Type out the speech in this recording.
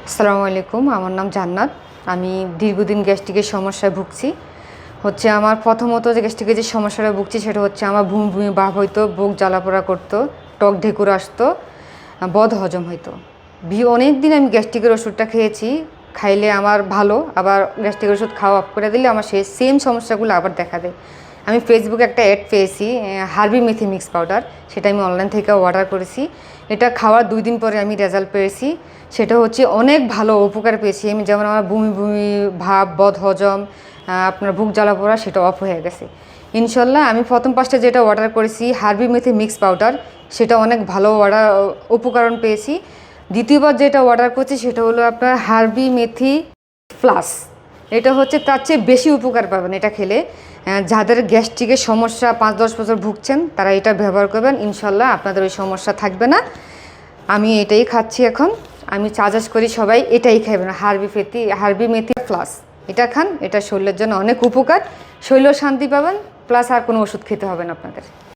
আসসালামু আলাইকুম, আমার নাম জান্নাত। আমি দীর্ঘদিন গ্যাস্ট্রিকের সমস্যায় ভুগছি। আমার প্রথমত যে গ্যাস্ট্রিকের যে সমস্যাটা ভুগছি সেটা হচ্ছে আমার বমি বমি ভাব হইতো, বুক জ্বালাপোড়া করতো, টক ঢেকুর আসতো, বদ হজম হইতো। অনেক দিন আমি গ্যাস্ট্রিকের ওষুধটা খেয়েছি, খাইলে আমার ভালো, আবার গ্যাস্ট্রিকের ওষুধ খাওয়া অফ করে দিলে আমার সেই সেম সমস্যাগুলো আবার দেখা দেয়। আমি ফেসবুকে একটা অ্যাড পেয়েছি, হার্বি মেথি মিক্স পাউডার, সেটা আমি অনলাইন থেকে অর্ডার করেছি। এটা খাওয়ার 2 দিন পরে আমি রেজাল্ট পেয়েছি। সেটা হচ্ছে অনেক ভালো উপকার পেয়েছি আমি, যেমন আমার বমি বমি ভাব, বদ হজম, আপনার বুক জ্বালা পোড়া সেটা অফ হয়ে গেছে ইনশাল্লাহ। আমি প্রথম পাঁচটা যেটা অর্ডার করেছি হার্বি মেথি মিক্স পাউডার, সেটা অনেক ভালো উপকরণ পেয়েছি। দ্বিতীয়বার যেটা অর্ডার করছি সেটা হলো আপনার হার্বি মেথি প্লাস। এটা হচ্ছে তার চেয়ে বেশি উপকার পাবেন এটা খেলে। যাদের গ্যাস্ট্রিকের সমস্যা 5-10 বছর ভুগছেন তারা এটা ব্যবহার করবেন, ইনশাল্লাহ আপনাদের ওই সমস্যা থাকবে না। আমি এটাই খাচ্ছি এখন। আমি সাজেস্ট করি সবাই এটাই খাবেন, হার্বি মেথি প্লাস। এটা খান, এটা শরীরের জন্য অনেক উপকার, শরীরেও শান্তি পাবেন, প্লাস আর কোনো ওষুধ খেতে হবে না আপনাদের।